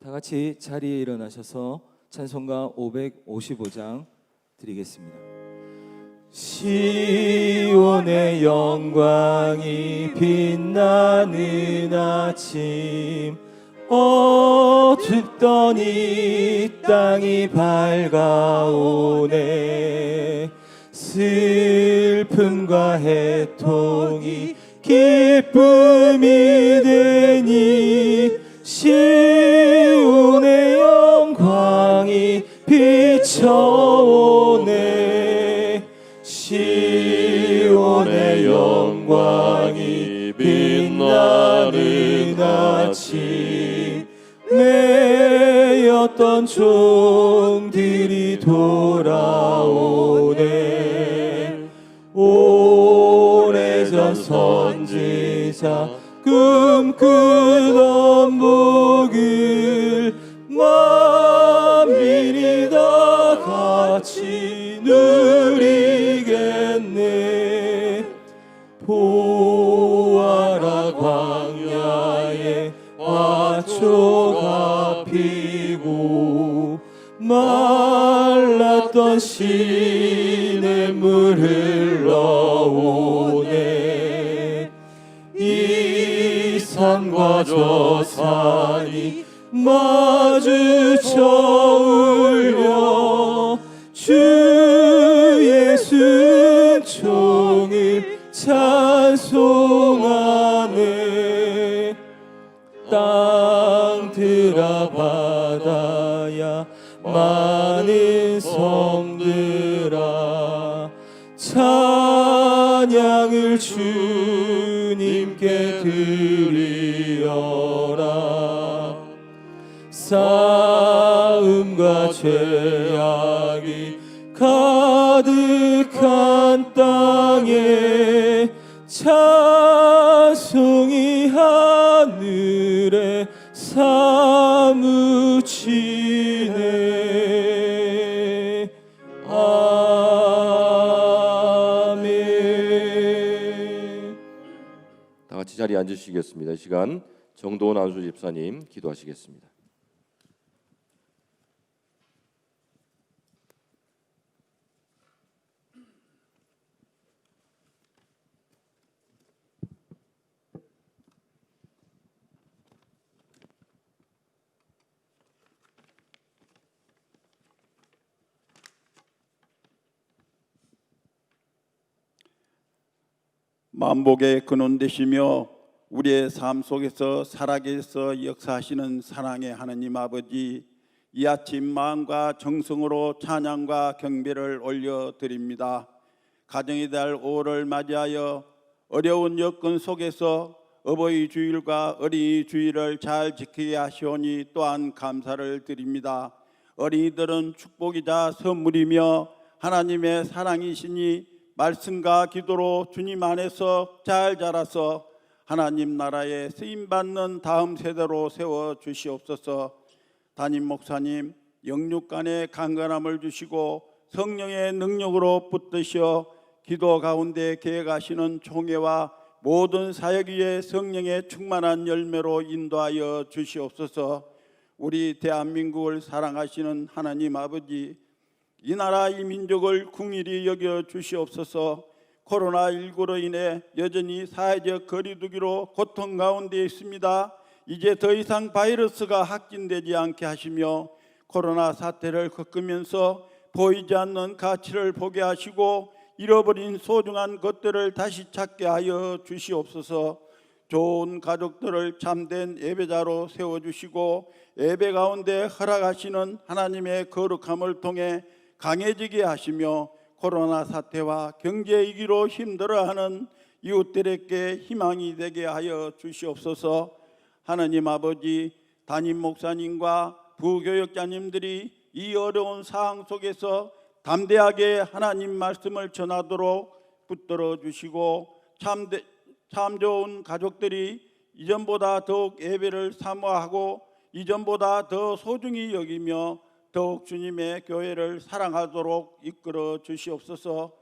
다 같이 자리에 일어나셔서 찬송가 555장 드리겠습니다. 시온의 영광이 빛나는 아침, 어둡던 이 땅이 밝아오네. 슬픔과 해통이 기쁨이 되니 시온의 영광이 비춰오네. 시온의 영광이 빛나는 아침, 매였던 종들이 돌아오네. 오래전 선지자 꿈꾸던 복을 만민이 다 같이 누리겠네. 보아라 광야에 화초가 피고 말랐던 시냇물 흘러오네. 이 산과 저 산이 마주쳐 울려 주의 순종을 찬송하네. 땅들아 바다야 많은 섬들아 찬양을 주님께 드리어라. 싸움과 죄악이 가득한 땅에 찬송이 하늘에 사무치네. 아멘. 다 같이 자리에 앉으시겠습니다. 이 시간 정도원 안수 집사님 기도하시겠습니다. 만복의 근원 되시며 우리의 삶 속에서 살아계셔 역사하시는 사랑의 하나님 아버지, 이 아침 마음과 정성으로 찬양과 경배를 올려드립니다. 가정의 달 5월을 맞이하여 어려운 여건 속에서 어버이 주일과 어린이 주일을 잘 지키게 하시오니 또한 감사를 드립니다. 어린이들은 축복이자 선물이며 하나님의 사랑이시니 말씀과 기도로 주님 안에서 잘 자라서 하나님 나라에 쓰임받는 다음 세대로 세워주시옵소서. 담임 목사님 영육간의 강건함을 주시고 성령의 능력으로 붙드셔 기도 가운데 계획하시는 총회와 모든 사역 위에 성령의 충만한 열매로 인도하여 주시옵소서. 우리 대한민국을 사랑하시는 하나님 아버지, 이 나라 이 민족을 긍휼히 여겨 주시옵소서. 코로나19로 인해 여전히 사회적 거리두기로 고통 가운데 있습니다. 이제 더 이상 바이러스가 확진되지 않게 하시며 코로나 사태를 겪으면서 보이지 않는 가치를 보게 하시고 잃어버린 소중한 것들을 다시 찾게 하여 주시옵소서. 좋은 가족들을 참된 예배자로 세워주시고 예배 가운데 허락하시는 하나님의 거룩함을 통해 강해지게 하시며 코로나 사태와 경제 위기로 힘들어하는 이웃들에게 희망이 되게 하여 주시옵소서. 하나님 아버지, 담임 목사님과 부교역자님들이 이 어려운 상황 속에서 담대하게 하나님 말씀을 전하도록 붙들어 주시고 참 좋은 가족들이 이전보다 더욱 예배를 사모하고 이전보다 더 소중히 여기며 더욱 주님의 교회를 사랑하도록 이끌어 주시옵소서.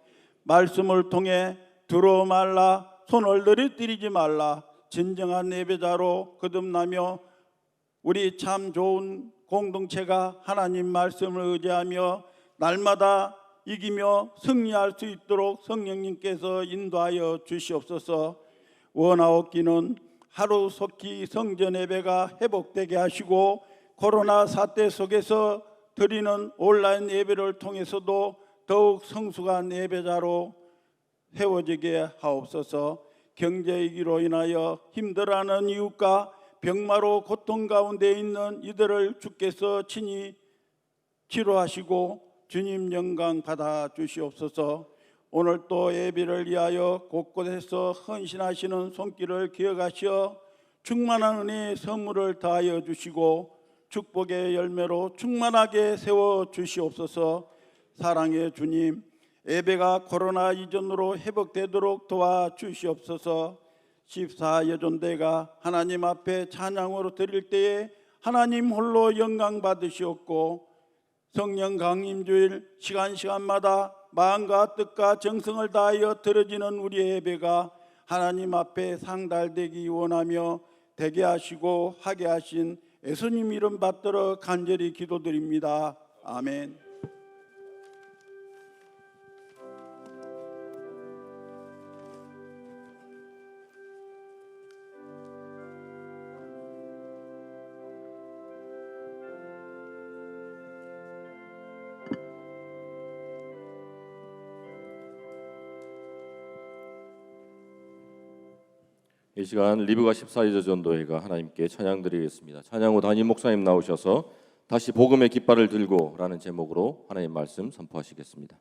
말씀을 통해 두루 말라 손을 내리뜨리지 말라 진정한 예배자로 거듭나며 우리 참 좋은 공동체가 하나님 말씀을 의지하며 날마다 이기며 승리할 수 있도록 성령님께서 인도하여 주시옵소서. 원하옵기는 하루속히 성전 예배가 회복되게 하시고 코로나 사태 속에서 드리는 온라인 예배를 통해서도 더욱 성숙한 예배자로 세워지게 하옵소서. 경제 위기로 인하여 힘들어하는 이웃과 병마로 고통 가운데 있는 이들을 주께서 친히 치료하시고 주님 영광 받아 주시옵소서. 오늘 또 예배를 위하여 곳곳에서 헌신하시는 손길을 기억하시어 충만한 은혜의 선물을 다하여 주시고 축복의 열매로 충만하게 세워 주시옵소서. 사랑의 주님, 예배가 코로나 이전으로 회복되도록 도와주시옵소서. 14여존대가 하나님 앞에 찬양으로 드릴 때에 하나님 홀로 영광 받으시옵고 성령 강림주일 시간마다 마음과 뜻과 정성을 다하여 드려지는 우리의 예배가 하나님 앞에 상달되기 원하며 되게 하시고 하게 하신 예수님 이름 받들어 간절히 기도드립니다. 아멘. 이 시간 리브가 14일 전도회가 하나님께 찬양 드리겠습니다. 찬양 후 담임 목사님 나오셔서 다시 복음의 깃발을 들고 라는 제목으로 하나님 말씀 선포하시겠습니다.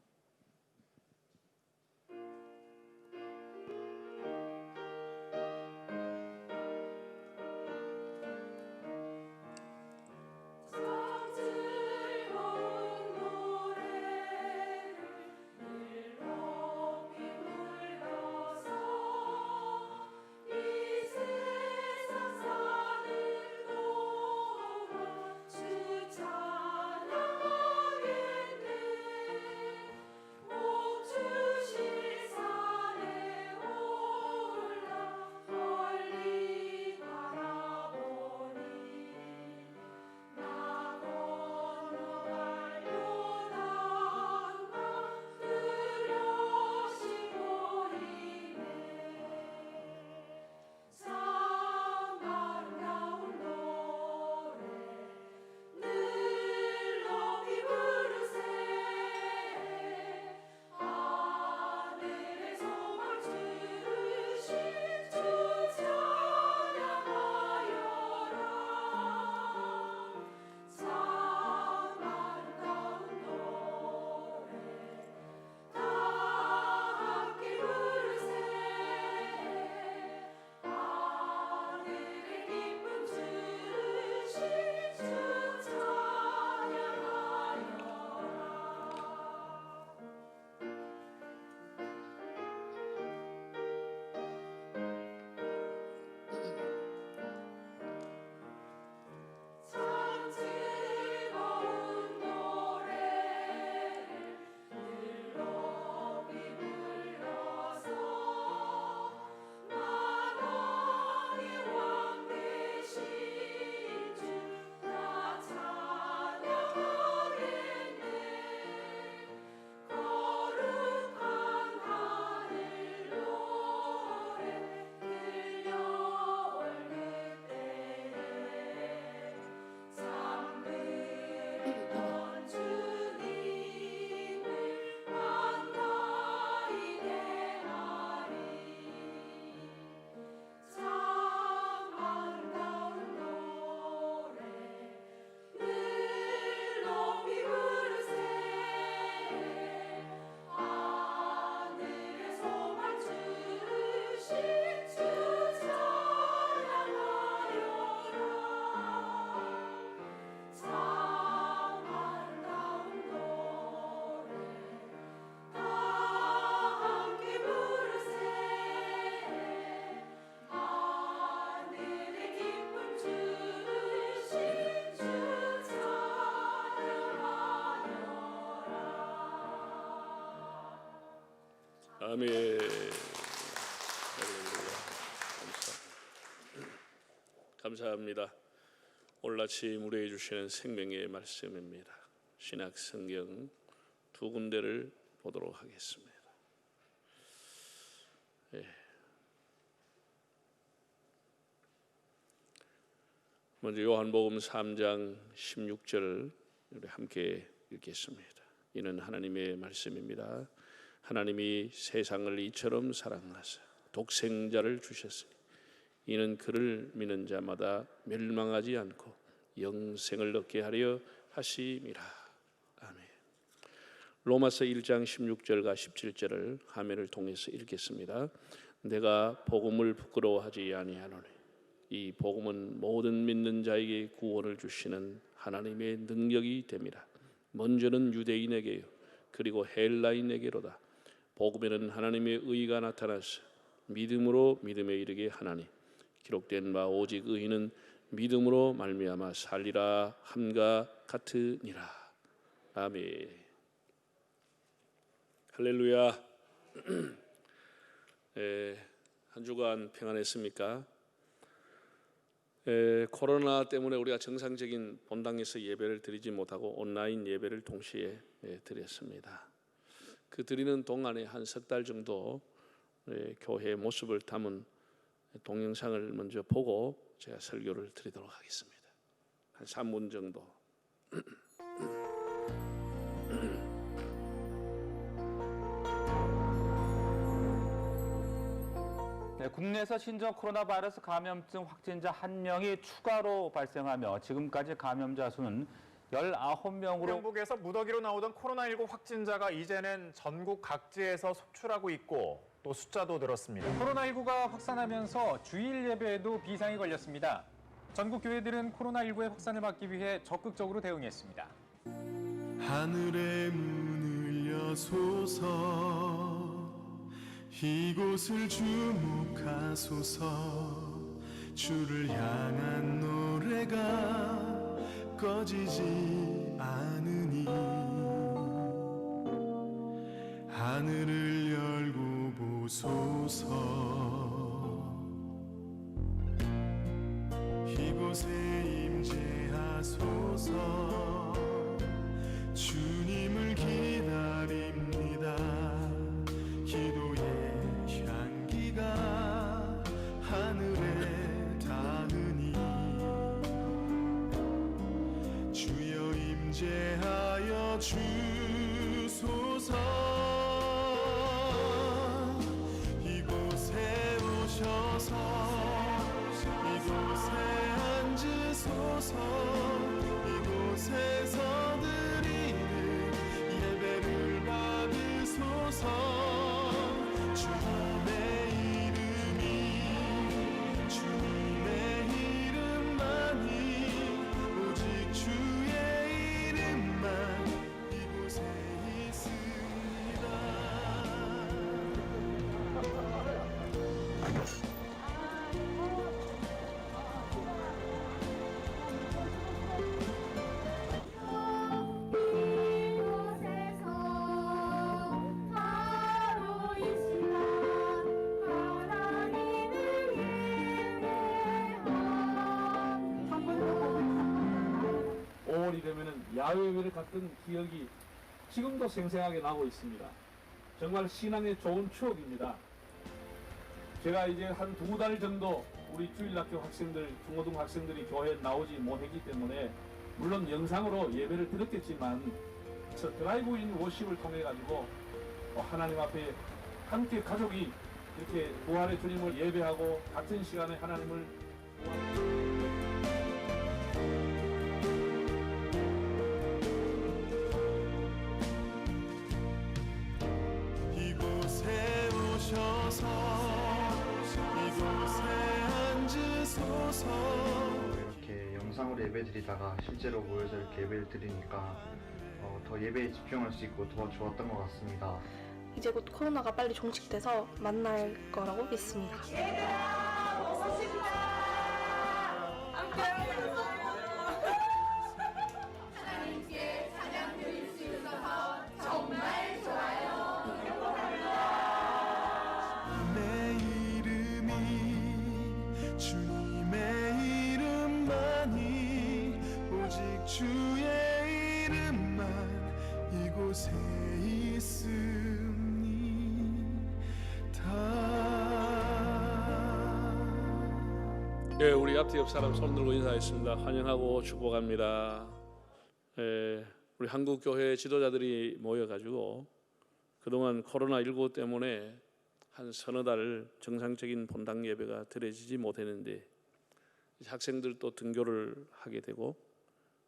아멘. 할렐루야. 감사합니다. 오늘 아침 우리에게 주시는 생명의 말씀입니다. 신약 성경 두 군데를 보도록 하겠습니다. 먼저 요한복음 3장 16절 우리 함께 읽겠습니다. 이는 하나님의 말씀입니다. 하나님이 세상을 이처럼 사랑하사 독생자를 주셨으니 이는 그를 믿는 자마다 멸망하지 않고 영생을 얻게 하려 하심이라. 아멘. 로마서 1장 16절과 17절을 화면을 통해서 읽겠습니다. 내가 복음을 부끄러워하지 아니하노니 이 복음은 모든 믿는 자에게 구원을 주시는 하나님의 능력이 됨이라. 먼저는 유대인에게요 그리고 헬라인에게로다. 복음에는 하나님의 의가 나타나서 믿음으로 믿음에 이르게 하나니 기록된 바 오직 의인은 믿음으로 말미암아 살리라 함과 같으니라. 아멘. 할렐루야. 한 주간 평안했습니까? 코로나 때문에 우리가 정상적인 본당에서 예배를 드리지 못하고 온라인 예배를 동시에 드렸습니다. 그 드리는 동안에 한 석 달 정도 교회의 모습을 담은 동영상을 먼저 보고 제가 설교를 드리도록 하겠습니다. 한 3분 정도. 네, 국내에서 신종 코로나 바이러스 감염증 확진자 1명이 추가로 발생하며 지금까지 감염자 수는 19명으로 경북에서 무더기로 나오던 코로나19 확진자가 이제는 전국 각지에서 속출하고 있고 또 숫자도 늘었습니다. 코로나19가 확산하면서 주일 예배에도 비상이 걸렸습니다. 전국 교회들은 코로나19의 확산을 막기 위해 적극적으로 대응했습니다. 하늘의 문을 여소서 이곳을 주목하소서 주를 향한 노래가 꺼지지 않으니 하늘을 열고 보소서 이곳에 임재하소서 주님을 기다립니다. 기도의 향기가 하늘에 닿으니 주여 임재하여 주소서. 이곳에 오셔서 이곳에 앉으소서. 이곳에서 드리는 예배를 받으소서. 주님의 이름만이 오직 주의 이름만 이곳에 있습니다. 오월이 되면은 야외 예배를 갔던 기억이 지금도 생생하게 나고 있습니다. 정말 신앙의 좋은 추억입니다. 제가 이제 한 2달 정도 우리 주일학교 학생들, 중고등 학생들이 교회에 나오지 못했기 때문에 물론 영상으로 예배를 드렸겠지만 저 드라이브인 워십을 통해 가지고 하나님 앞에 함께 가족이 이렇게 부활의 주님을 예배하고 같은 시간에 하나님을 이곳에 오셔서 이곳에 앉으소서. 이렇게 영상으로 예배드리다가 실제로 모여서 이렇게 예배를 드리니까 더 예배에 집중할 수 있고 더 좋았던 것 같습니다. 이제 곧 코로나가 빨리 종식돼서 만날 거라고 믿습니다. 하나님께 찬양 드릴 수 있어서 정말 좋아요. 내 이름이 주님의 이름만이 주의 이름만 이곳에 있습니다. 예, 우리 앞뒤 옆 사람 손 들고 인사했습니다. 환영하고 축복합니다. 우리 한국 교회 지도자들이 모여가지고 그동안 코로나19 때문에 한 서너 달 정상적인 본당 예배가 드려지지 못했는데 학생들도 등교를 하게 되고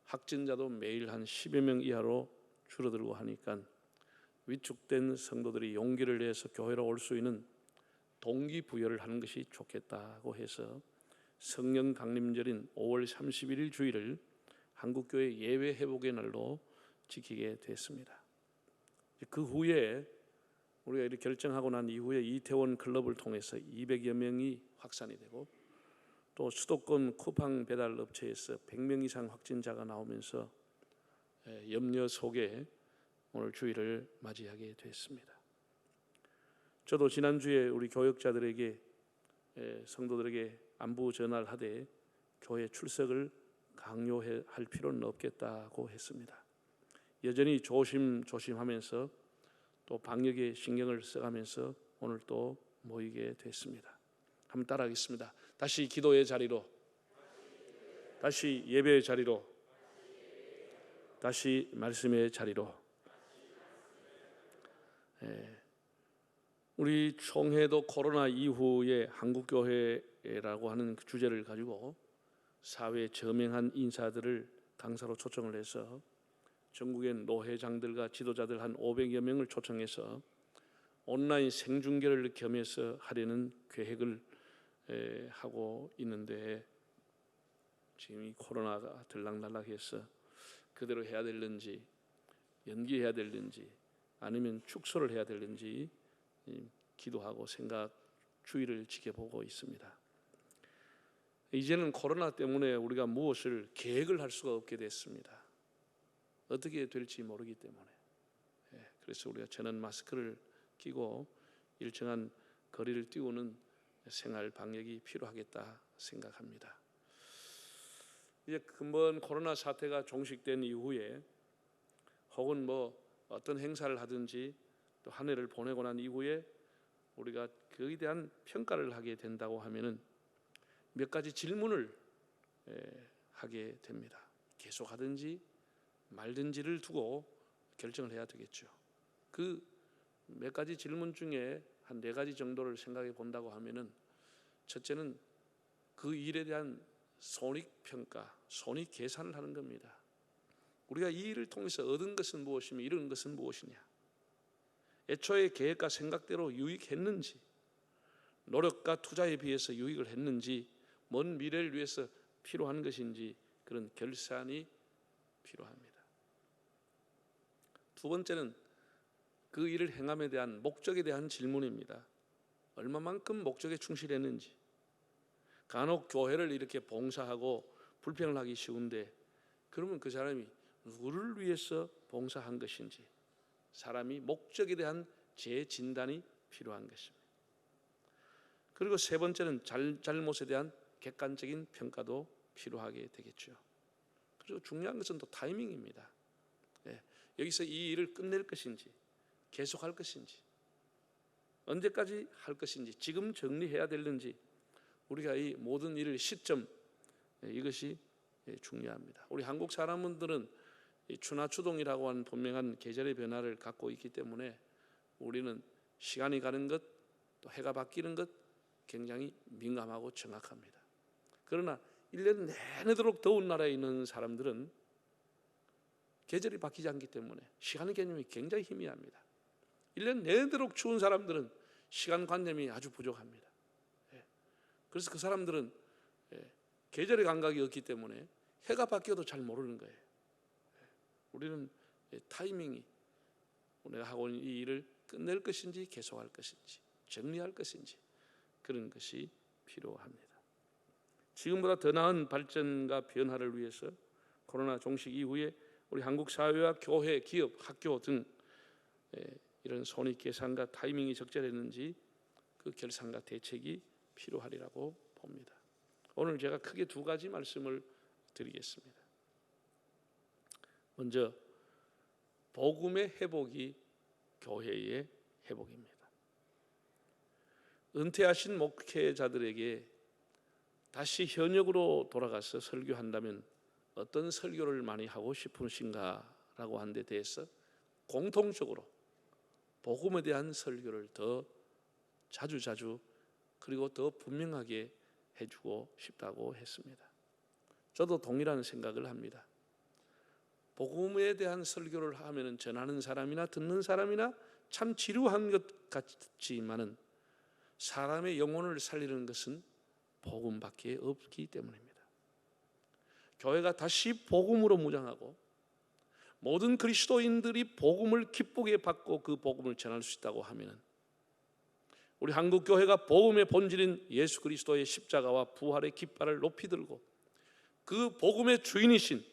확진자도 매일 한 10여 명 이하로 줄어들고 하니까 위축된 성도들이 용기를 내서 교회로 올 수 있는 동기부여를 하는 것이 좋겠다고 해서 성령 강림절인 5월 31일 주일을 한국교회 예외 회복의 날로 지키게 됐습니다. 그 후에 우리가 이렇게 결정하고 난 이후에 이태원 클럽을 통해서 200여 명이 확산이 되고 또 수도권 쿠팡 배달 업체에서 100명 이상 확진자가 나오면서 염려 속에 오늘 주일을 맞이하게 됐습니다. 저도 지난주에 우리 교역자들에게 성도들에게 안부 전화를 하되 교회 출석을 강요할 필요는 없겠다고 했습니다. 여전히 조심하면서 또 방역에 신경을 써가면서 오늘 또 모이게 됐습니다. 한번 따라하겠습니다. 다시 기도의 자리로, 다시 예배의 자리로, 다시 말씀의 자리로. 우리 총회도 코로나 이후에 한국교회라고 하는 주제를 가지고 사회에 저명한 인사들을 강사로 초청을 해서 전국의 노회장들과 지도자들 한 500여 명을 초청해서 온라인 생중계를 겸해서 하려는 계획을 하고 있는데 지금 이 코로나가 들락날락해서 그대로 해야 될는지 연기해야 될는지 아니면 축소를 해야 될는지 기도하고 주의를 지켜보고 있습니다. 이제는 코로나 때문에 우리가 무엇을 계획을 할 수가 없게 됐습니다. 어떻게 될지 모르기 때문에. 그래서 우리가 전원 마스크를 끼고 일정한 거리를 띄우는 생활 방역이 필요하겠다 생각합니다. 이제 근본 코로나 사태가 종식된 이후에 혹은 어떤 행사를 하든지 또 한 해를 보내고 난 이후에 우리가 그에 대한 평가를 하게 된다고 하면은 몇 가지 질문을 하게 됩니다. 계속하든지 말든지를 두고 결정을 해야 되겠죠. 그 몇 가지 질문 중에 한 4가지 정도를 생각해 본다고 하면은 첫째는 그 일에 대한 손익평가, 손익계산을 하는 겁니다. 우리가 이 일을 통해서 얻은 것은 무엇이며 잃은 것은 무엇이냐, 애초에 계획과 생각대로 유익했는지, 노력과 투자에 비해서 유익을 했는지, 먼 미래를 위해서 필요한 것인지 그런 결산이 필요합니다. 두 번째는 그 일을 행함에 대한 목적에 대한 질문입니다. 얼마만큼 목적에 충실했는지. 간혹 교회를 이렇게 봉사하고 불평을 하기 쉬운데 그러면 그 사람이 누구를 위해서 봉사한 것인지, 사람이 목적에 대한 재진단이 필요한 것입니다. 그리고 세 번째는 잘못에 대한 객관적인 평가도 필요하게 되겠죠. 그리고 중요한 것은 또 타이밍입니다. 여기서 이 일을 끝낼 것인지, 계속할 것인지, 언제까지 할 것인지, 지금 정리해야 되는지, 우리가 이 모든 일을 시점, 이것이 중요합니다. 우리 한국 사람들은 추나추동이라고 하는 분명한 계절의 변화를 갖고 있기 때문에 우리는 시간이 가는 것, 또 해가 바뀌는 것 굉장히 민감하고 정확합니다. 그러나 1년 내내도록 더운 나라에 있는 사람들은 계절이 바뀌지 않기 때문에 시간의 개념이 굉장히 희미합니다. 1년 내내도록 추운 사람들은 시간 관념이 아주 부족합니다. 그래서 그 사람들은 계절의 감각이 없기 때문에 해가 바뀌어도 잘 모르는 거예요. 우리는 타이밍이 내가 하고 있는 이 일을 끝낼 것인지 계속할 것인지 정리할 것인지 그런 것이 필요합니다. 지금보다 더 나은 발전과 변화를 위해서 코로나 종식 이후에 우리 한국 사회와 교회, 기업, 학교 등 이런 손익계산과 타이밍이 적절했는지 그 결산과 대책이 필요하리라고 봅니다. 오늘 제가 크게 2가지 말씀을 드리겠습니다. 먼저 복음의 회복이 교회의 회복입니다. 은퇴하신 목회자들에게 다시 현역으로 돌아가서 설교한다면 어떤 설교를 많이 하고 싶으신가라고 하는 데 대해서 공통적으로 복음에 대한 설교를 더 자주 그리고 더 분명하게 해주고 싶다고 했습니다. 저도 동일한 생각을 합니다. 복음에 대한 설교를 하면 전하는 사람이나 듣는 사람이나 참 지루한 것 같지만은 사람의 영혼을 살리는 것은 복음밖에 없기 때문입니다. 교회가 다시 복음으로 무장하고 모든 그리스도인들이 복음을 기쁘게 받고 그 복음을 전할 수 있다고 하면 우리 한국 교회가 복음의 본질인 예수 그리스도의 십자가와 부활의 깃발을 높이 들고 그 복음의 주인이신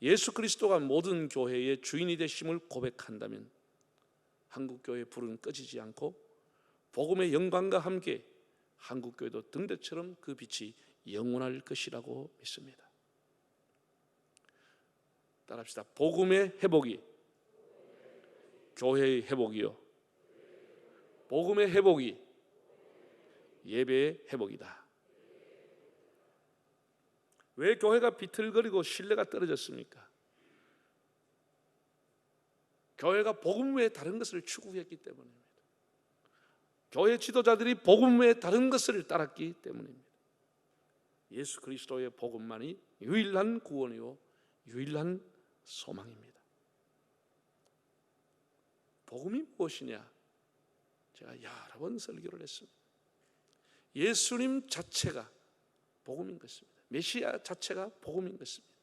예수 그리스도가 모든 교회의 주인이 되심을 고백한다면 한국 교회의 불은 꺼지지 않고 복음의 영광과 함께 한국 교회도 등대처럼 그 빛이 영원할 것이라고 믿습니다. 따라합시다. 복음의 회복이 교회의 회복이요, 복음의 회복이 예배의 회복이다. 왜 교회가 비틀거리고 신뢰가 떨어졌습니까? 교회가 복음 외에 다른 것을 추구했기 때문입니다. 교회 지도자들이 복음 외에 다른 것을 따랐기 때문입니다. 예수 그리스도의 복음만이 유일한 구원이요 유일한 소망입니다. 복음이 무엇이냐? 제가 여러 번 설교를 했습니다. 예수님 자체가 복음인 것입니다. 메시아 자체가 복음인 것입니다.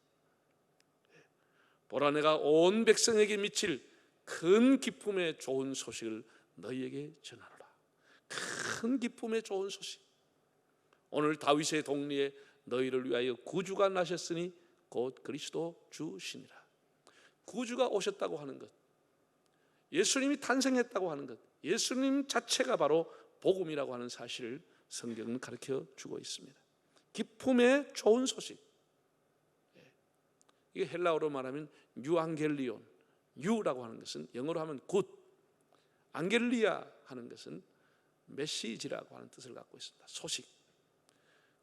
보라, 내가 온 백성에게 미칠 큰 기쁨의 좋은 소식을 너희에게 전하노라. 큰 기쁨의 좋은 소식. 오늘 다윗의 동리에 너희를 위하여 구주가 나셨으니 곧 그리스도 주시니라. 구주가 오셨다고 하는 것, 예수님이 탄생했다고 하는 것, 예수님 자체가 바로 복음이라고 하는 사실을 성경은 가르쳐 주고 있습니다. 기쁨의 좋은 소식. 이게 헬라어로 말하면 유앙겔리온, 유라고 하는 것은 영어로 하면 굿, 앙겔리아 하는 것은 메시지라고 하는 뜻을 갖고 있습니다. 소식,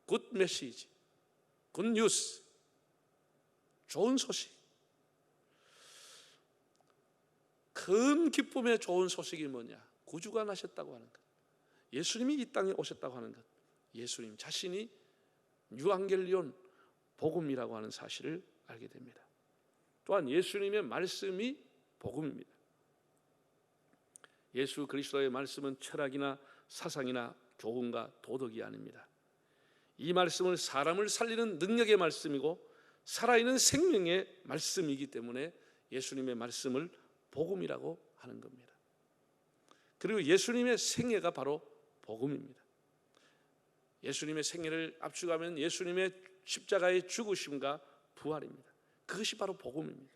굿 메시지, 굿 뉴스, 좋은 소식. 큰 기쁨의 좋은 소식이 뭐냐? 구주가 나셨다고 하는 것, 예수님이 이 땅에 오셨다고 하는 것, 예수님 자신이 유앙겔리온 복음이라고 하는 사실을 알게 됩니다. 또한 예수님의 말씀이 복음입니다. 예수 그리스도의 말씀은 철학이나 사상이나 교훈과 도덕이 아닙니다. 이 말씀은 사람을 살리는 능력의 말씀이고 살아있는 생명의 말씀이기 때문에 예수님의 말씀을 복음이라고 하는 겁니다. 그리고 예수님의 생애가 바로 복음입니다. 예수님의 생애를 압축하면 예수님의 십자가의 죽으심과 부활입니다. 그것이 바로 복음입니다.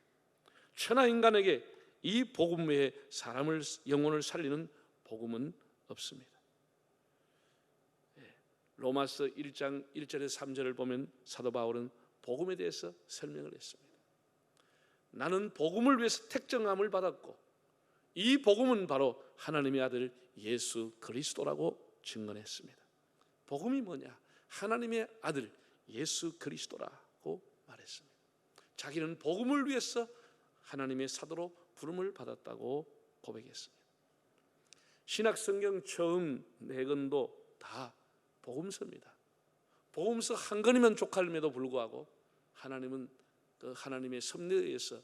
천하 인간에게 이 복음 외에 사람을, 영혼을 살리는 복음은 없습니다. 로마서 1장 1절에서 3절을 보면 사도 바울은 복음에 대해서 설명을 했습니다. 나는 복음을 위해서 택정함을 받았고 이 복음은 바로 하나님의 아들 예수 그리스도라고 증언했습니다. 복음이 뭐냐? 하나님의 아들 예수 그리스도라고 말했습니다. 자기는 복음을 위해서 하나님의 사도로 부름을 받았다고 고백했습니다. 신약성경 처음 4권도 다 복음서입니다. 복음서 한 권이면 족할임에도 불구하고 하나님은 그 하나님의 섭리에 의해서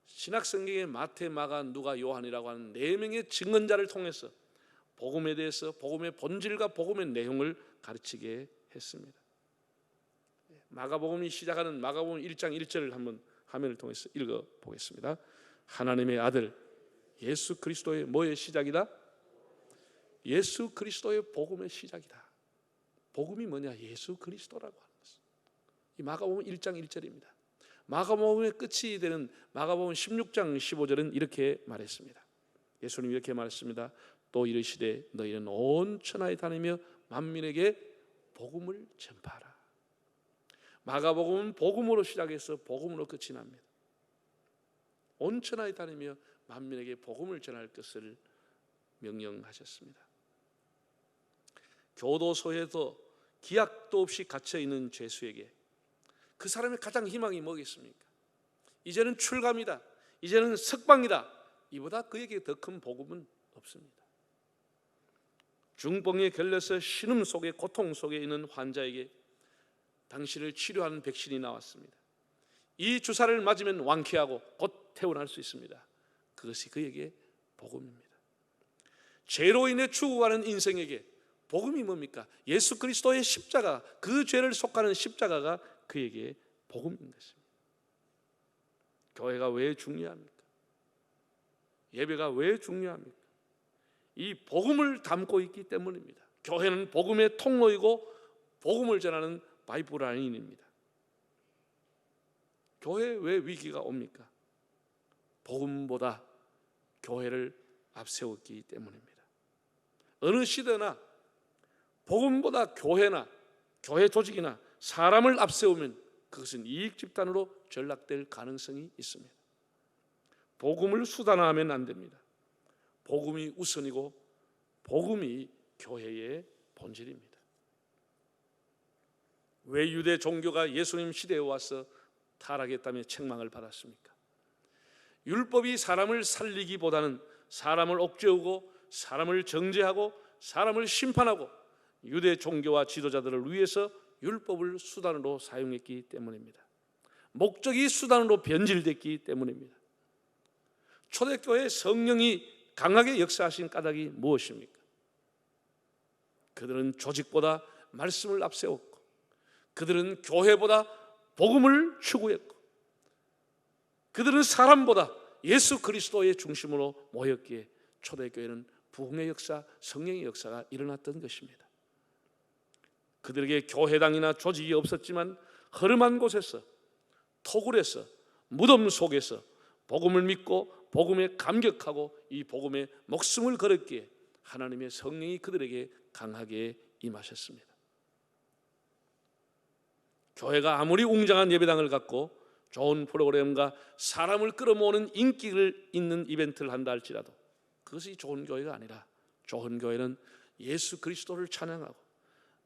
신약성경의 마태, 마가, 누가, 요한이라고 하는 4명의 증언자를 통해서 복음에 대해서 복음의 본질과 복음의 내용을 가르치게 했습니다. 마가복음이 시작하는 마가복음 1장 1절을 한번 화면을 통해서 읽어보겠습니다. 하나님의 아들 예수 그리스도의 뭐의 시작이다? 예수 그리스도의 복음의 시작이다. 복음이 뭐냐? 예수 그리스도라고 하는 것입니다. 이 마가복음 1장 1절입니다. 마가복음의 끝이 되는 마가복음 16장 15절은 이렇게 말했습니다. 예수님이 이렇게 말했습니다. 또 이르시되 너희는 온 천하에 다니며 만민에게 복음을 전파하라. 마가복음은 복음으로 시작해서 복음으로 끝이 납니다. 온 천하에 다니며 만민에게 복음을 전할 것을 명령하셨습니다. 교도소에도 기약도 없이 갇혀 있는 죄수에게 그 사람의 가장 희망이 뭐겠습니까? 이제는 출감이다, 이제는 석방이다, 이보다 그에게 더 큰 복음은 없습니다. 중풍에 걸려서 신음 속에 고통 속에 있는 환자에게 당신을 치료하는 백신이 나왔습니다. 이 주사를 맞으면 완쾌하고 곧 퇴원할 수 있습니다. 그것이 그에게 복음입니다. 죄로 인해 죽어가는 인생에게 복음이 뭡니까? 예수 그리스도의 십자가, 그 죄를 속하는 십자가가 그에게 복음인 것입니다. 교회가 왜 중요합니까? 예배가 왜 중요합니까? 이 복음을 담고 있기 때문입니다. 교회는 복음의 통로이고 복음을 전하는 파이프라인입니다. 교회에 왜 위기가 옵니까? 복음보다 교회를 앞세웠기 때문입니다. 어느 시대나 복음보다 교회나 교회 조직이나 사람을 앞세우면 그것은 이익 집단으로 전락될 가능성이 있습니다. 복음을 수단화하면 안 됩니다. 복음이 우선이고 복음이 교회의 본질입니다. 왜 유대 종교가 예수님 시대에 와서 타락했다며 책망을 받았습니까? 율법이 사람을 살리기보다는 사람을 옥죄우고 사람을 정죄하고 사람을 심판하고 유대 종교와 지도자들을 위해서 율법을 수단으로 사용했기 때문입니다. 목적이 수단으로 변질됐기 때문입니다. 초대교회 성령이 강하게 역사하신 까닭이 무엇입니까? 그들은 조직보다 말씀을 앞세웠고 그들은 교회보다 복음을 추구했고 그들은 사람보다 예수 그리스도의 중심으로 모였기에 초대교회는 부흥의 역사, 성령의 역사가 일어났던 것입니다. 그들에게 교회당이나 조직이 없었지만 허름한 곳에서, 토굴에서, 무덤 속에서 복음을 믿고 복음에 감격하고 이 복음에 목숨을 걸었기에 하나님의 성령이 그들에게 강하게 임하셨습니다. 교회가 아무리 웅장한 예배당을 갖고 좋은 프로그램과 사람을 끌어모으는 인기를 있는 이벤트를 한다 할지라도 그것이 좋은 교회가 아니라 좋은 교회는 예수 그리스도를 찬양하고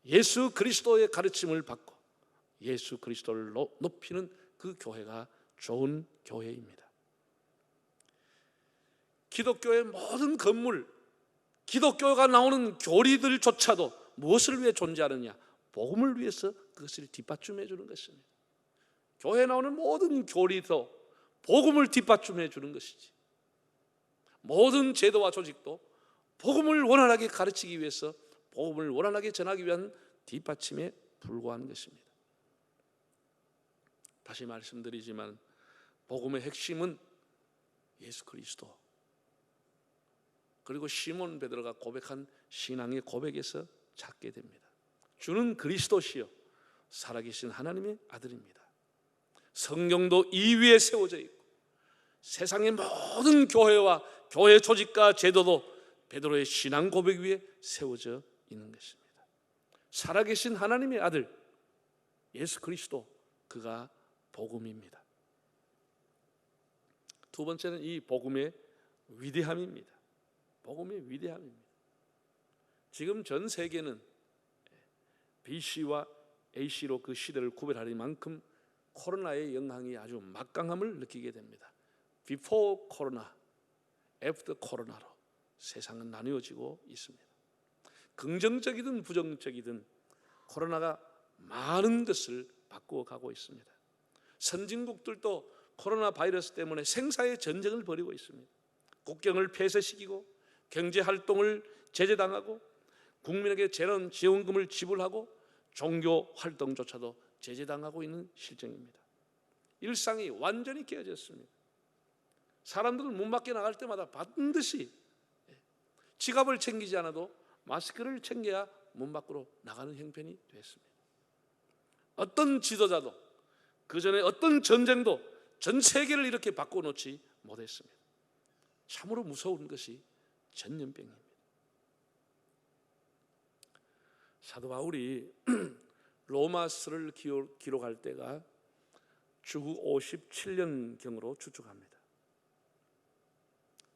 예수 그리스도의 가르침을 받고 예수 그리스도를 높이는 그 교회가 좋은 교회입니다. 기독교의 모든 건물, 기독교가 나오는 교리들조차도 무엇을 위해 존재하느냐? 복음을 위해서 그것을 뒷받침해 주는 것입니다. 교회에 나오는 모든 교리도 복음을 뒷받침해 주는 것이지, 모든 제도와 조직도 복음을 원활하게 가르치기 위해서 복음을 원활하게 전하기 위한 뒷받침에 불과한 것입니다. 다시 말씀드리지만 복음의 핵심은 예수 그리스도, 그리고 시몬 베드로가 고백한 신앙의 고백에서 찾게 됩니다. 주는 그리스도시요 살아계신 하나님의 아들입니다. 성경도 이 위에 세워져 있고 세상의 모든 교회와 교회 조직과 제도도 베드로의 신앙 고백 위에 세워져 있는 것입니다. 살아계신 하나님의 아들 예수 그리스도, 그가 복음입니다. 두 번째는 이 복음의 위대함입니다. 복음의 위대함입니다. 지금 전 세계는 BC와 AC로 그 시대를 구별하는 만큼 코로나의 영향이 아주 막강함을 느끼게 됩니다. Before 코로나, After 코로나로 세상은 나뉘어지고 있습니다. 긍정적이든 부정적이든 코로나가 많은 것을 바꾸어 가고 있습니다. 선진국들도 코로나 바이러스 때문에 생사의 전쟁을 벌이고 있습니다. 국경을 폐쇄시키고 경제활동을 제재당하고 국민에게 재난 지원금을 지불하고 종교 활동조차도 제재당하고 있는 실정입니다. 일상이 완전히 깨어졌습니다. 사람들은 문 밖에 나갈 때마다 반드시 지갑을 챙기지 않아도 마스크를 챙겨야 문 밖으로 나가는 형편이 됐습니다. 어떤 지도자도 그전에 어떤 전쟁도 전 세계를 이렇게 바꿔놓지 못했습니다. 참으로 무서운 것이 전염병입니다. 사도 바울이 로마서를 기록할 때가 주후 57년경으로 추측합니다.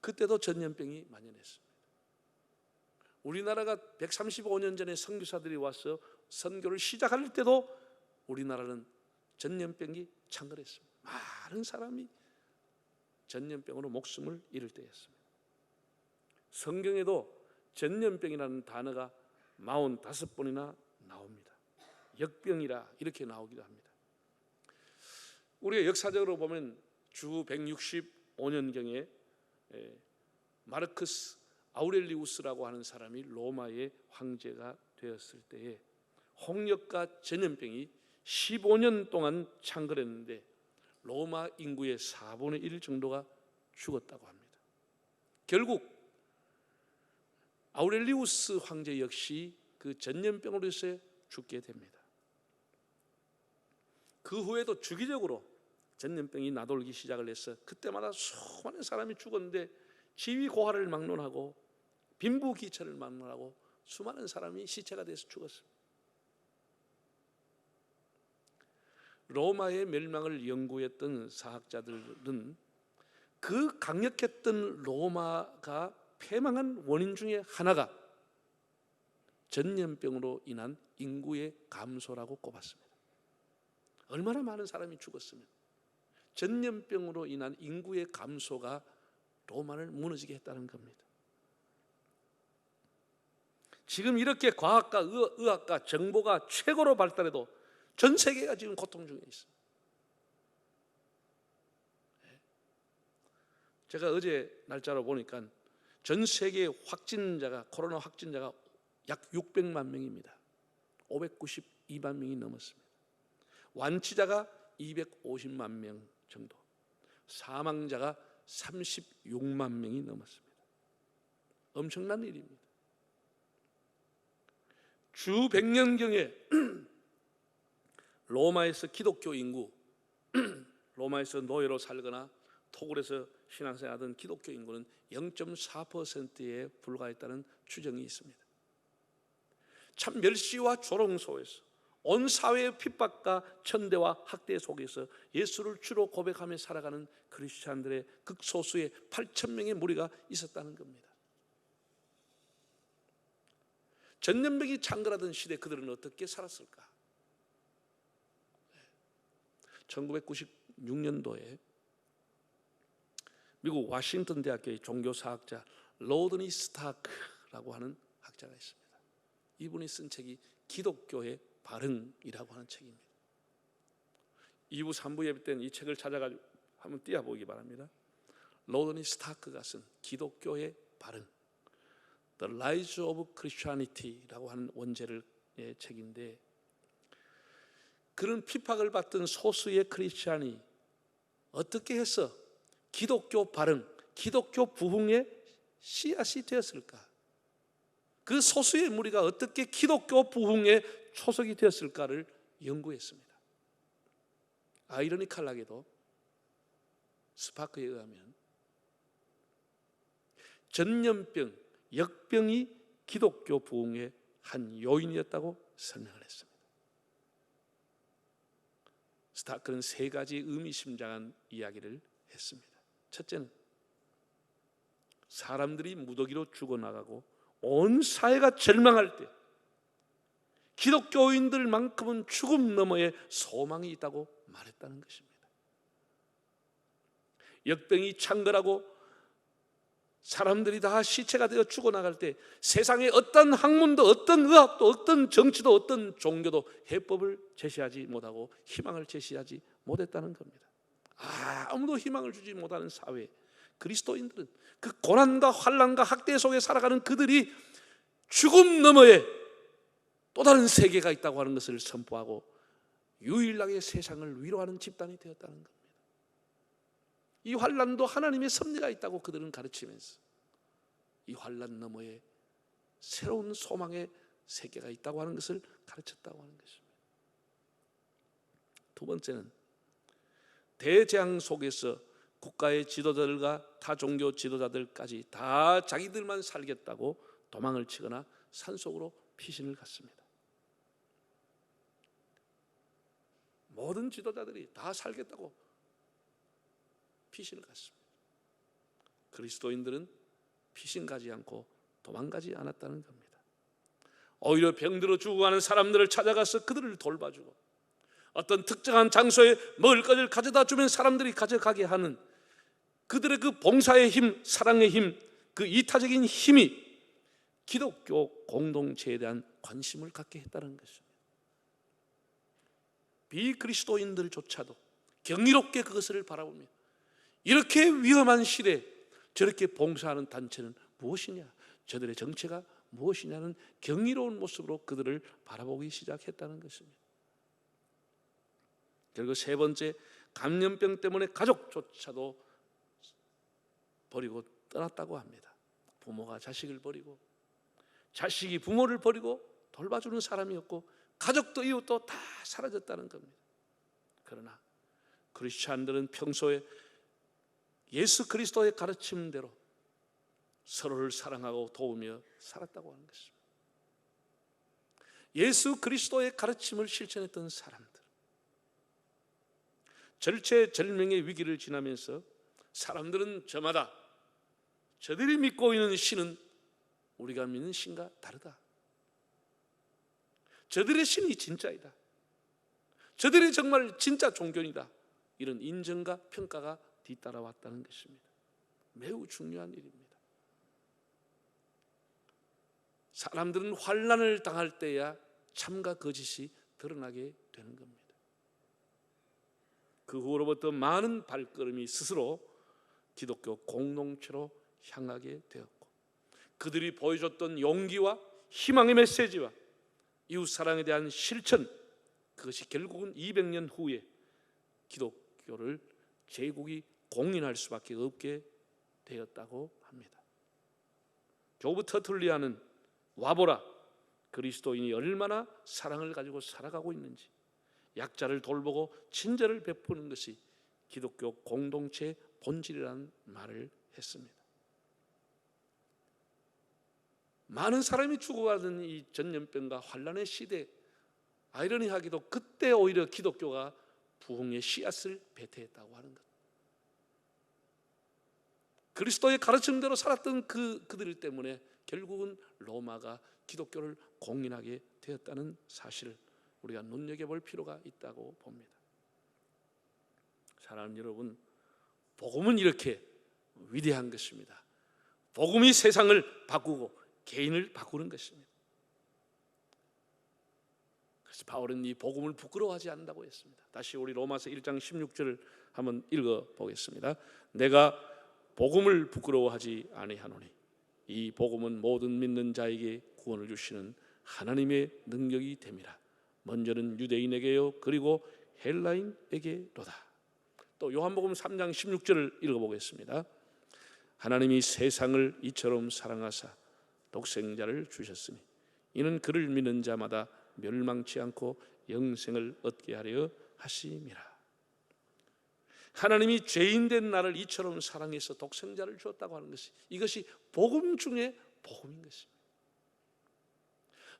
그때도 전염병이 만연했습니다. 우리나라가 135년 전에 선교사들이 와서 선교를 시작할 때도 우리나라는 전염병이 창궐했습니다. 많은 사람이 전염병으로 목숨을 잃을 때였습니다. 성경에도 전염병이라는 단어가 45번이나 나옵니다. 역병이라 이렇게 나오기도 합니다. 우리가 역사적으로 보면 주 165년경에 마르크스 아우렐리우스라고 하는 사람이 로마의 황제가 되었을 때에 홍역과 전염병이 15년 동안 창궐했는데 로마 인구의 4분의 1 정도가 죽었다고 합니다. 결국 아우렐리우스 황제 역시 그 전염병으로 인해 죽게 됩니다. 그 후에도 주기적으로 전염병이 나돌기 시작을 해서 그때마다 수많은 사람이 죽었는데 지위 고하를 막론하고 빈부기천을 막론하고 수많은 사람이 시체가 돼서 죽었습니다. 로마의 멸망을 연구했던 사학자들은 그 강력했던 로마가 패망한 원인 중에 하나가 전염병으로 인한 인구의 감소라고 꼽았습니다. 얼마나 많은 사람이 죽었으면 전염병으로 인한 인구의 감소가 로마를 무너지게 했다는 겁니다. 지금 이렇게 과학과 의학과 정보가 최고로 발달해도 전 세계가 지금 고통 중에 있습니다. 제가 어제 날짜로 보니까 전 세계 확진자가 코로나 확진자가 약 600만 명입니다. 592만 명이 넘었습니다. 완치자가 250만 명 정도, 사망자가 36만 명이 넘었습니다. 엄청난 일입니다. 주 100년경에 로마에서 기독교 인구, 로마에서 노예로 살거나 토굴에서 신앙생활하던 기독교 인구는 0.4%에 불과했다는 추정이 있습니다. 참 멸시와 조롱 속에서 온 사회의 핍박과 천대와 학대 속에서 예수를 주로 고백하며 살아가는 크리스찬들의 극소수의 8,000명의 무리가 있었다는 겁니다. 전염병이 창궐하던 시대 그들은 어떻게 살았을까? 1996년도에 미국 워싱턴 대학교의 종교사학자 로드니 스타크라고 하는 학자가 있습니다. 이분이 쓴 책이 기독교의 발흥이라고 하는 책입니다. 2부 3부 예배 때는 이 책을 찾아가지고 한번 띄워보기 바랍니다. 로드니 스타크가 쓴 기독교의 발흥, The Rise of Christianity라고 하는 원제를 책인데, 그런 핍박을 받던 소수의 크리스찬이 어떻게 해서 기독교 발흥, 기독교 부흥의 씨앗이 되었을까? 그 소수의 무리가 어떻게 기독교 부흥의 초석이 되었을까를 연구했습니다. 아이러니컬하게도 스파크에 의하면 전염병, 역병이 기독교 부흥의 한 요인이었다고 설명을 했습니다. 스타크는 세 가지 의미심장한 이야기를 했습니다. 첫째는 사람들이 무더기로 죽어나가고 온 사회가 절망할 때 기독교인들만큼은 죽음 너머에 소망이 있다고 말했다는 것입니다. 역병이 창궐하고 사람들이 다 시체가 되어 죽어나갈 때 세상에 어떤 학문도 어떤 의학도 어떤 정치도 어떤 종교도 해법을 제시하지 못하고 희망을 제시하지 못했다는 겁니다. 아무도 희망을 주지 못하는 사회, 그리스도인들은 그 고난과 환난과 학대 속에 살아가는 그들이 죽음 너머에 또 다른 세계가 있다고 하는 것을 선포하고 유일하게 세상을 위로하는 집단이 되었다는 겁니다. 이 환난도 하나님의 섭리가 있다고 그들은 가르치면서 이 환난 너머에 새로운 소망의 세계가 있다고 하는 것을 가르쳤다고 하는 것입니다. 두 번째는 대재앙 속에서 국가의 지도자들과 타 종교 지도자들까지 다 자기들만 살겠다고 도망을 치거나 산속으로 피신을 갔습니다. 모든 지도자들이 다 살겠다고 피신을 갔습니다. 그리스도인들은 피신가지 않고 도망가지 않았다는 겁니다. 오히려 병들어 죽어가는 사람들을 찾아가서 그들을 돌봐주고 어떤 특정한 장소에 먹을 것을 가져다 주면 사람들이 가져가게 하는 그들의 그 봉사의 힘, 사랑의 힘, 그 이타적인 힘이 기독교 공동체에 대한 관심을 갖게 했다는 것입니다. 비그리스도인들조차도 경이롭게 그것을 바라보며 이렇게 위험한 시대에 저렇게 봉사하는 단체는 무엇이냐, 저들의 정체가 무엇이냐는 경이로운 모습으로 그들을 바라보기 시작했다는 것입니다. 그리고 세 번째, 감염병 때문에 가족조차도 버리고 떠났다고 합니다. 부모가 자식을 버리고 자식이 부모를 버리고 돌봐주는 사람이 없고 가족도 이웃도 다 사라졌다는 겁니다. 그러나 크리스찬들은 평소에 예수 그리스도의 가르침대로 서로를 사랑하고 도우며 살았다고 하는 것입니다. 예수 그리스도의 가르침을 실천했던 사람들, 절체절명의 위기를 지나면서 사람들은 저마다 저들이 믿고 있는 신은 우리가 믿는 신과 다르다, 저들의 신이 진짜이다, 저들이 정말 진짜 종교이다, 이런 인정과 평가가 뒤따라왔다는 것입니다. 매우 중요한 일입니다. 사람들은 환난을 당할 때야 참과 거짓이 드러나게 되는 겁니다. 그 후로부터 많은 발걸음이 스스로 기독교 공동체로 향하게 되었고, 그들이 보여줬던 용기와 희망의 메시지와 이웃사랑에 대한 실천, 그것이 결국은 200년 후에 기독교를 제국이 공인할 수밖에 없게 되었다고 합니다. 조브 터툴리아는 와보라, 그리스도인이 얼마나 사랑을 가지고 살아가고 있는지, 약자를 돌보고 친절을 베푸는 것이 기독교 공동체의 본질이라는 말을 했습니다. 많은 사람이 죽어가는 이 전염병과 환난의 시대, 아이러니하게도 그때 오히려 기독교가 부흥의 씨앗을 배태했다고 하는 것. 그리스도의 가르침대로 살았던 그들 때문에 결국은 로마가 기독교를 공인하게 되었다는 사실을 우리가 눈여겨볼 필요가 있다고 봅니다. 사랑하는 여러분, 복음은 이렇게 위대한 것입니다. 복음이 세상을 바꾸고 개인을 바꾸는 것입니다. 그래서 바울은 이 복음을 부끄러워하지 않는다고 했습니다. 다시 우리 로마서 1장 16절을 한번 읽어보겠습니다. 내가 복음을 부끄러워하지 아니하노니 이 복음은 모든 믿는 자에게 구원을 주시는 하나님의 능력이 됨이라. 먼저는 유대인에게요 그리고 헬라인에게로다. 또 요한복음 3장 16절을 읽어보겠습니다. 하나님이 세상을 이처럼 사랑하사 독생자를 주셨으니 이는 그를 믿는 자마다 멸망치 않고 영생을 얻게 하려 하심이라. 하나님이 죄인된 나를 이처럼 사랑해서 독생자를 주었다고 하는 것이, 이것이 복음 중에 복음인 것입니다.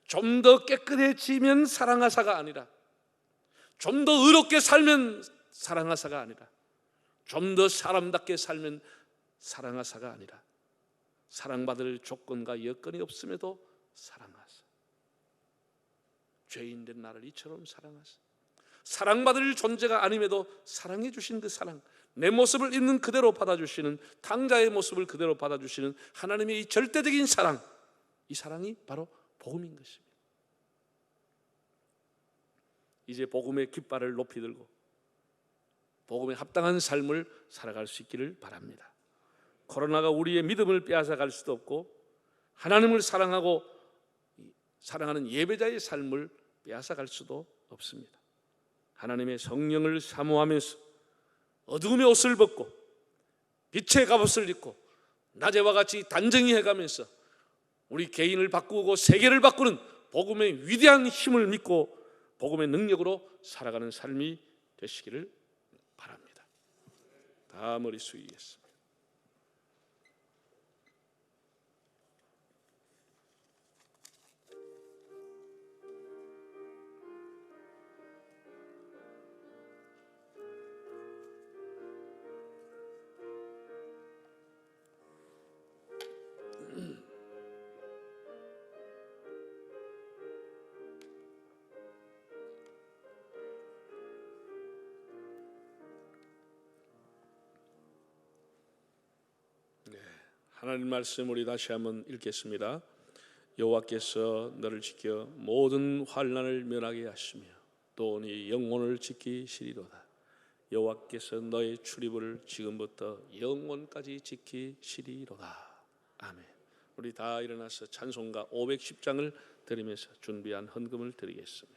좀 더 깨끗해지면 사랑하사가 아니라, 좀 더 의롭게 살면 사랑하사가 아니라, 좀 더 사람답게 살면 사랑하사가 아니라, 사랑받을 조건과 여건이 없음에도 사랑하사, 죄인된 나를 이처럼 사랑하사, 사랑받을 존재가 아님에도 사랑해 주신 그 사랑, 내 모습을 있는 그대로 받아주시는, 탕자의 모습을 그대로 받아주시는 하나님의 이 절대적인 사랑, 이 사랑이 바로 복음인 것입니다. 이제 복음의 깃발을 높이 들고 복음에 합당한 삶을 살아갈 수 있기를 바랍니다. 코로나가 우리의 믿음을 빼앗아 갈 수도 없고, 하나님을 사랑하고 사랑하는 예배자의 삶을 빼앗아 갈 수도 없습니다. 하나님의 성령을 사모하면서 어두움의 옷을 벗고 빛의 갑옷을 입고 낮에와 같이 단정히 해가면서 우리 개인을 바꾸고 세계를 바꾸는 복음의 위대한 힘을 믿고 복음의 능력으로 살아가는 삶이 되시기를 바랍니다. 다 머리 숙이겠습니다. 하나님 말씀 우리 다시 한번 읽겠습니다. 여호와께서 너를 지켜 모든 환난을 면하게 하시며 또 네 영혼을 지키시리로다. 여호와께서 너의 출입을 지금부터 영원까지 지키시리로다. 아멘. 우리 다 일어나서 찬송가 510장을 드리면서 준비한 헌금을 드리겠습니다.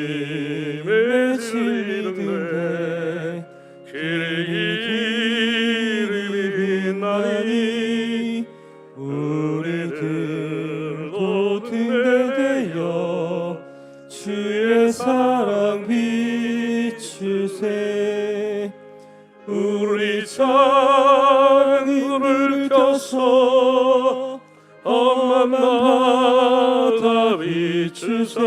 하나님의 진리들에 길이 빛나니 우리들도 등대되어 주의 사랑 비추세. 우리 작은 불을 켜서 험한 바다 비추세.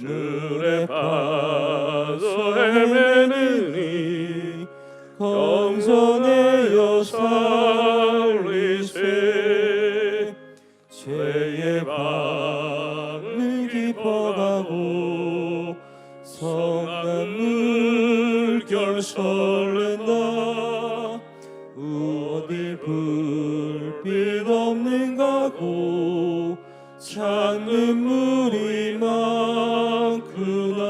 물에 빠져 헤매느니 겸손하여 살리세. 죄의 방을 기뻐하고 성난 물결 설렌다. 어디 불빛 없는가 고 찾는 물이 많구나.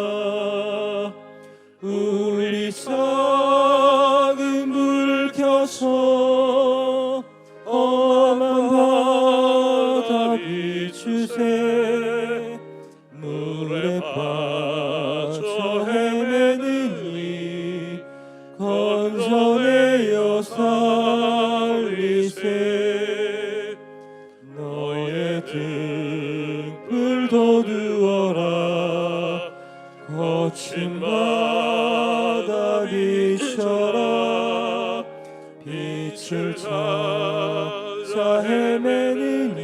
우리 작은 불 켜서 험한 바다 비추세. 물에 빠져 헤매느니 건져내어 살리세. 너의 등불 돋우어라. 거친 바다 비춰라. 빛을 찾아 헤매느니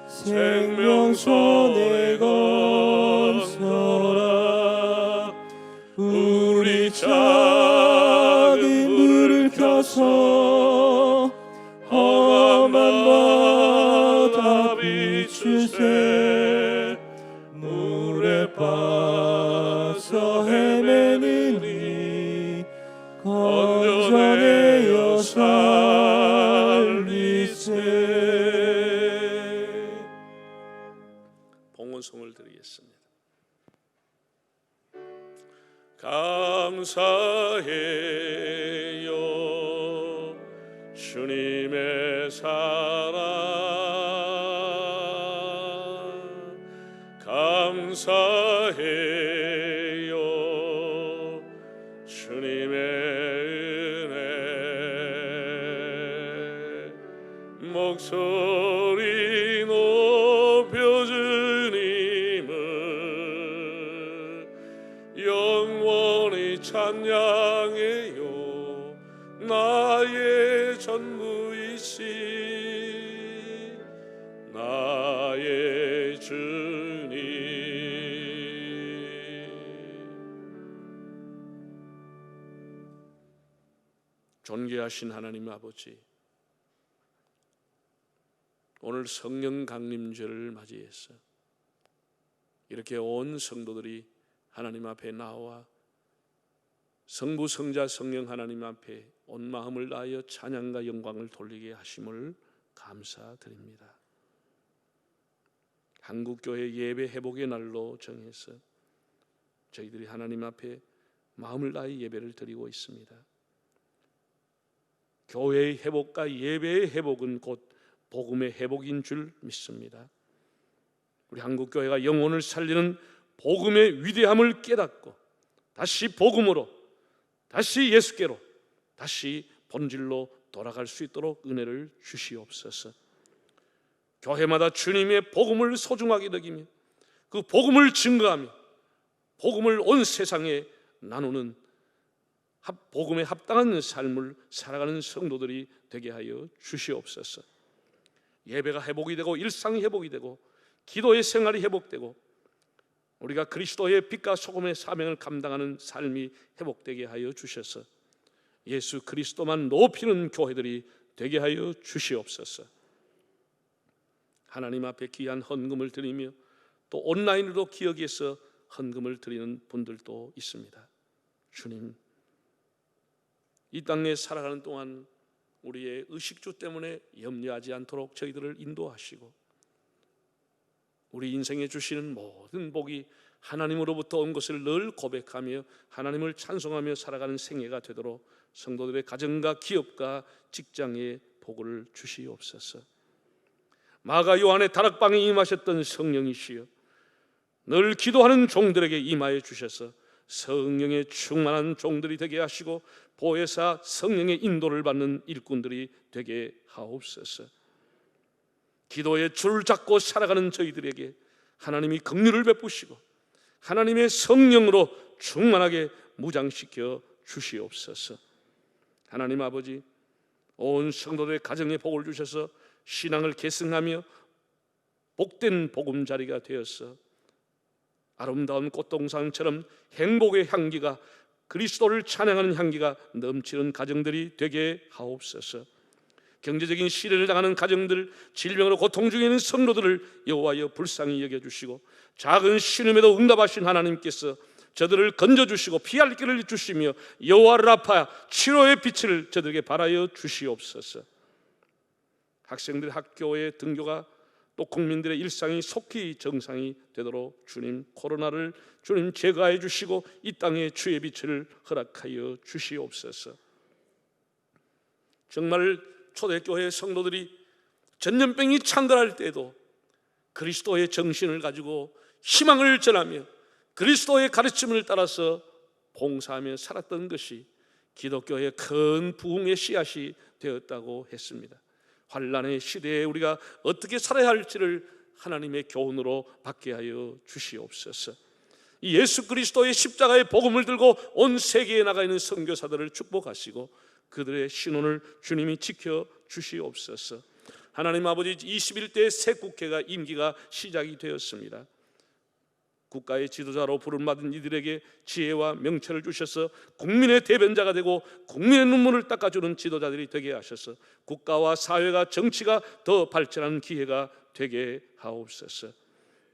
생명선에 건서라. 우리 작은 불을 켜서 험한 바다 비추세. 물에 빠져 헤매느니 건져내어 살리세. 봉헌송을 드리겠습니다. 감사해요 주님의 사랑. 감사해요 주님의 은혜. 목소리 높여 주님을 영원히 찬양해요. 나의 전부이시 나의 주님. 존귀하신 하나님 아버지, 오늘 성령 강림절을 맞이해서 이렇게 온 성도들이 하나님 앞에 나와 성부 성자 성령 하나님 앞에 온 마음을 다하여 찬양과 영광을 돌리게 하심을 감사드립니다. 한국교회 예배 회복의 날로 정해서 저희들이 하나님 앞에 마음을 다해 예배를 드리고 있습니다. 교회의 회복과 예배의 회복은 곧 복음의 회복인 줄 믿습니다. 우리 한국교회가 영혼을 살리는 복음의 위대함을 깨닫고 다시 복음으로, 다시 예수께로, 다시 본질로 돌아갈 수 있도록 은혜를 주시옵소서. 교회마다 주님의 복음을 소중하게 여기며 그 복음을 증거하며 복음을 온 세상에 나누는 복음에 합당한 삶을 살아가는 성도들이 되게 하여 주시옵소서. 예배가 회복이 되고 일상이 회복이 되고 기도의 생활이 회복되고 우리가 그리스도의 빛과 소금의 사명을 감당하는 삶이 회복되게 하여 주셔서 예수 그리스도만 높이는 교회들이 되게 하여 주시옵소서. 하나님 앞에 귀한 헌금을 드리며 또 온라인으로 기억해서 헌금을 드리는 분들도 있습니다. 주님, 이 땅에 살아가는 동안 우리의 의식주 때문에 염려하지 않도록 저희들을 인도하시고 우리 인생에 주시는 모든 복이 하나님으로부터 온 것을 늘 고백하며 하나님을 찬송하며 살아가는 생애가 되도록 성도들의 가정과 기업과 직장에 복을 주시옵소서. 마가 요한의 다락방에 임하셨던 성령이시여, 늘 기도하는 종들에게 임하여 주셔서 성령의 충만한 종들이 되게 하시고 보혜사 성령의 인도를 받는 일꾼들이 되게 하옵소서. 기도의 줄을 잡고 살아가는 저희들에게 하나님이 긍휼을 베푸시고 하나님의 성령으로 충만하게 무장시켜 주시옵소서. 하나님 아버지, 온 성도들의 가정에 복을 주셔서 신앙을 계승하며 복된 보금자리가 되어서 아름다운 꽃동산처럼 행복의 향기가, 그리스도를 찬양하는 향기가 넘치는 가정들이 되게 하옵소서. 경제적인 시련을 당하는 가정들, 질병으로 고통 중에 있는 성도들을 여호와여 불쌍히 여겨주시고 작은 신음에도 응답하신 하나님께서 저들을 건져주시고 피할 길을 주시며 여호와 라파 치료의 빛을 저들에게 발하여 주시옵소서. 학생들 학교의 등교가 또 국민들의 일상이 속히 정상이 되도록 주님, 코로나를 주님 제거해 주시고 이 땅에 주의 빛을 허락하여 주시옵소서. 정말 초대교회 성도들이 전염병이 창궐할 때에도 그리스도의 정신을 가지고 희망을 전하며 그리스도의 가르침을 따라서 봉사하며 살았던 것이 기독교의 큰 부흥의 씨앗이 되었다고 했습니다. 환난의 시대에 우리가 어떻게 살아야 할지를 하나님의 교훈으로 받게 하여 주시옵소서. 이 예수 그리스도의 십자가의 복음을 들고 온 세계에 나가 있는 선교사들을 축복하시고 그들의 신원을 주님이 지켜 주시옵소서. 하나님 아버지, 21대 새 국회가 임기가 시작이 되었습니다. 국가의 지도자로 부름받은 이들에게 지혜와 명철을 주셔서 국민의 대변자가 되고 국민의 눈물을 닦아주는 지도자들이 되게 하셔서 국가와 사회가 정치가 더 발전하는 기회가 되게 하옵소서.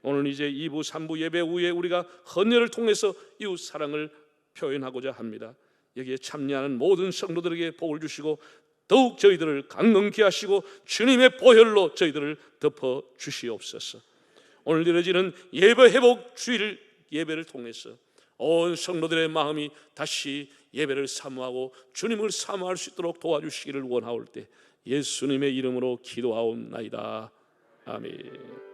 오늘 이제 2부 3부 예배 후에 우리가 헌혈을 통해서 이웃 사랑을 표현하고자 합니다. 여기에 참여하는 모든 성도들에게 복을 주시고 더욱 저희들을 강건케 하시고 주님의 보혈로 저희들을 덮어 주시옵소서. 오늘 이뤄지는 예배 회복 주일 예배를 통해서 온 성도들의 마음이 다시 예배를 사모하고 주님을 사모할 수 있도록 도와주시기를 원하올 때 예수님의 이름으로 기도하옵나이다. 아멘.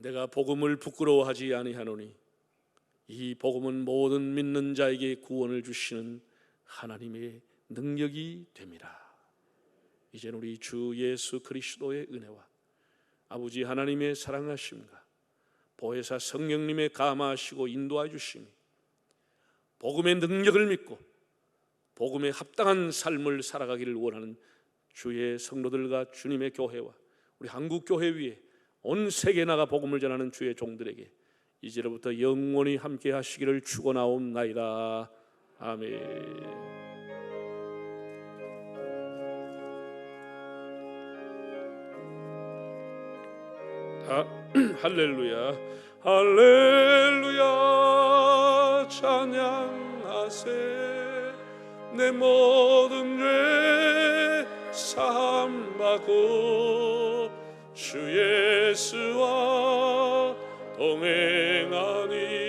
내가 복음을 부끄러워하지 아니하노니 이 복음은 모든 믿는 자에게 구원을 주시는 하나님의 능력이 됨이라. 이제 우리 주 예수 그리스도의 은혜와 아버지 하나님의 사랑하심과 보혜사 성령님의 감화하시고 인도해 주심이 복음의 능력을 믿고 복음에 합당한 삶을 살아가기를 원하는 주의 성도들과 주님의 교회와 우리 한국 교회 위에 온 세계에 나가 복음을 전하는 주의 종들에게 이제로부터 영원히 함께 하시기를 축원하옵나이다. 아멘. 할렐루야 할렐루야 찬양하세. 내 모든 죄 사함받고 주 예수와 동행하니